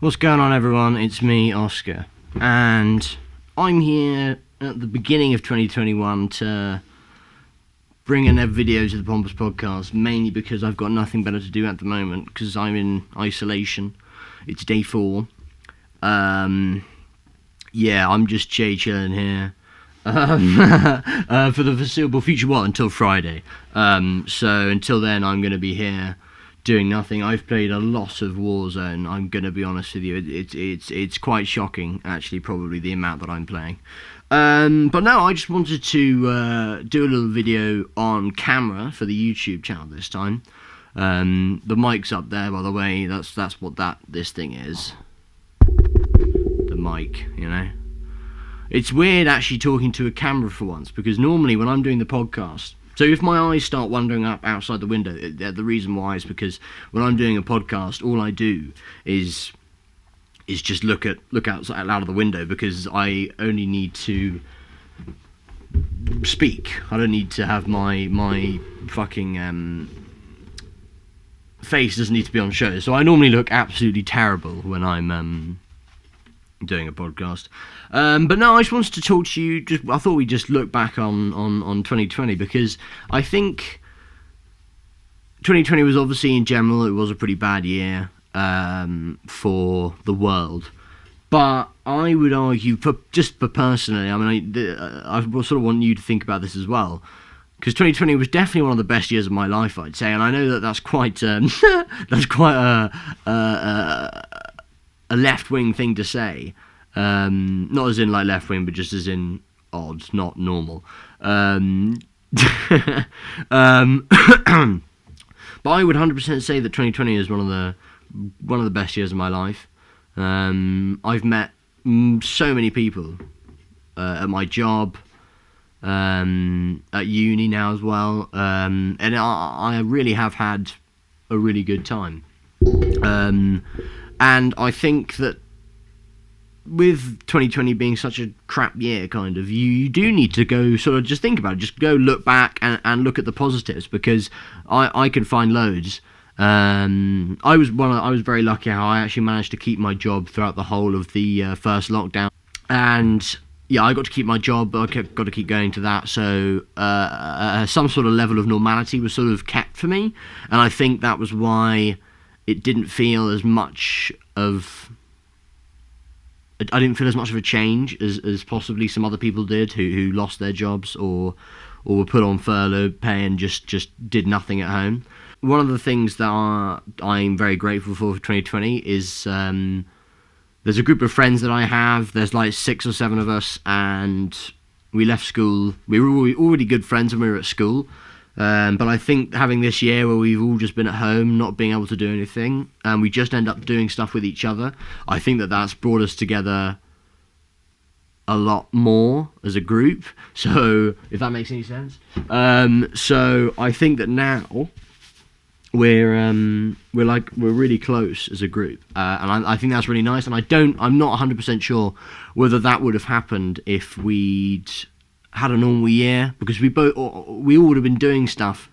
What's going on, everyone? It's me, Oscar, and I'm here at the beginning of 2021 to bring another video to the Pompous Podcast, mainly because I've got nothing better to do at the moment, because I'm in isolation. It's day 4. I'm just chilling here for the foreseeable future, until Friday. So until then, I'm going to be here doing nothing. I've played a lot of Warzone. I'm gonna be honest with you. It's quite shocking, actually, probably the amount that I'm playing. But no, I just wanted to do a little video on camera for the YouTube channel this time. The mic's up there, by the way. That's what this thing is. The mic, you know. It's weird actually talking to a camera for once, because normally when I'm doing the podcast. So if my eyes start wandering up outside the window, the reason why is because when I'm doing a podcast, all I do is just look outside loud of the window, because I only need to speak. I don't need to have my fucking face doesn't need to be on show. So I normally look absolutely terrible when I'm doing a podcast. But no, I just wanted to talk to you. I thought we'd just look back on 2020, because I think 2020 was obviously, in general, it was a pretty bad year for the world. But I would argue, personally, I mean, I sort of want you to think about this as well, because 2020 was definitely one of the best years of my life, I'd say, and I know that's quite that's quite a left-wing thing to say. Not as in like left-wing, but just as in odd, not normal. But I would 100% say that 2020 is one of the best years of my life. I've met so many people at my job, at uni now as well, and I really have had a really good time. And I think that with 2020 being such a crap year, kind of, you do need to go sort of just think about it. Just go look back and look at the positives, because I can find loads. I was very lucky how I actually managed to keep my job throughout the whole of the first lockdown, and yeah, I got to keep my job. I got to keep going to that, so some sort of level of normality was sort of kept for me, and I think that was why it didn't feel as much of... I didn't feel as much of a change as possibly some other people did who lost their jobs or were put on furlough pay and just did nothing at home. One of the things that I'm very grateful for 2020 is there's a group of friends that I have. There's like 6 or 7 of us, and we left school. We were already good friends when we were at school. But I think having this year where we've all just been at home, not being able to do anything, and we just end up doing stuff with each other, I think that's brought us together a lot more as a group. So, if that makes any sense. So I think that now we're really close as a group, and I think that's really nice. And I'm not 100% sure whether that would have happened if we'd had a normal year, because we all would have been doing stuff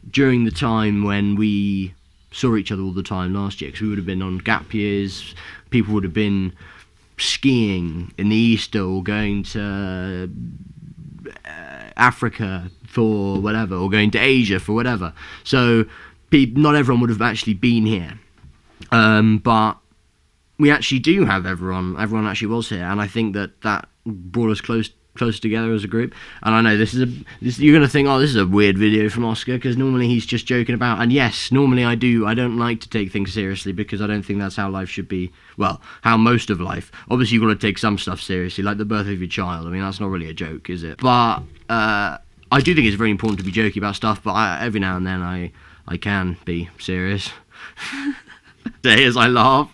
during the time when we saw each other all the time last year, because we would have been on gap years. People would have been skiing in the Easter, or going to Africa for whatever, or going to Asia for whatever. So not everyone would have actually been here, but we actually do have everyone actually was here, and I think that brought us close together as a group. And I know you're going to think, oh, this is a weird video from Oscar, because normally he's just joking about, and yes, normally I don't like to take things seriously, because I don't think that's how life should be. Well, how most of life. Obviously you've got to take some stuff seriously, like the birth of your child. I mean, that's not really a joke, is it? But I do think it's very important to be joking about stuff, but every now and then I can be serious. Say as I laugh.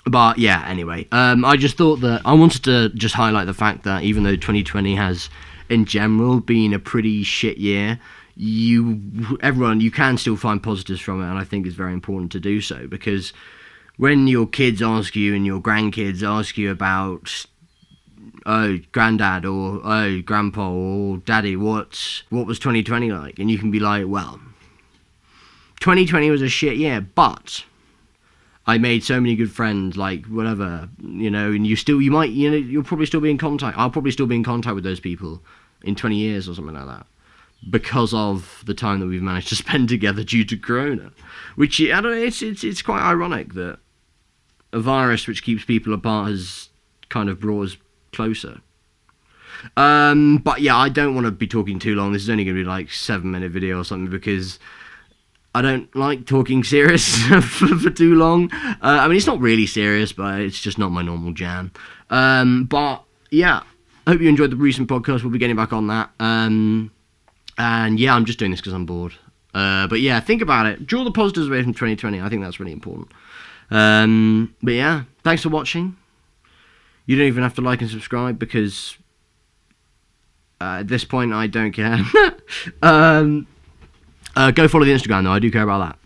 But yeah, anyway, I just thought that I wanted to just highlight the fact that even though 2020 has, in general, been a pretty shit year, you can still find positives from it, and I think it's very important to do so, because when your kids ask you and your grandkids ask you about, oh, granddad, or oh, grandpa, or daddy, what was 2020 like? And you can be like, well, 2020 was a shit year, but I made so many good friends, like whatever, and you'll probably still be in contact. I'll probably still be in contact with those people in 20 years or something like that, because of the time that we've managed to spend together due to Corona. Which, I don't know, it's quite ironic that a virus which keeps people apart has kind of brought us closer. But yeah, I don't want to be talking too long. This is only going to be like 7-minute video or something, because I don't like talking serious for too long. I mean, it's not really serious, but it's just not my normal jam. But yeah, I hope you enjoyed the recent podcast. We'll be getting back on that. And yeah, I'm just doing this because I'm bored. But yeah, think about it. Draw the positives away from 2020. I think that's really important. But yeah, thanks for watching. You don't even have to like and subscribe, because at this point I don't care. Go follow the Instagram though, I do care about that.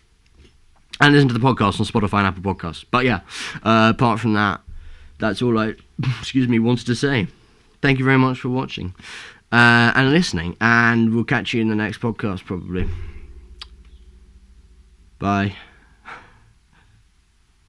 And listen to the podcast on Spotify and Apple Podcasts. But yeah, apart from that, that's all I wanted to say. Thank you very much for watching and listening, and we'll catch you in the next podcast probably. Bye.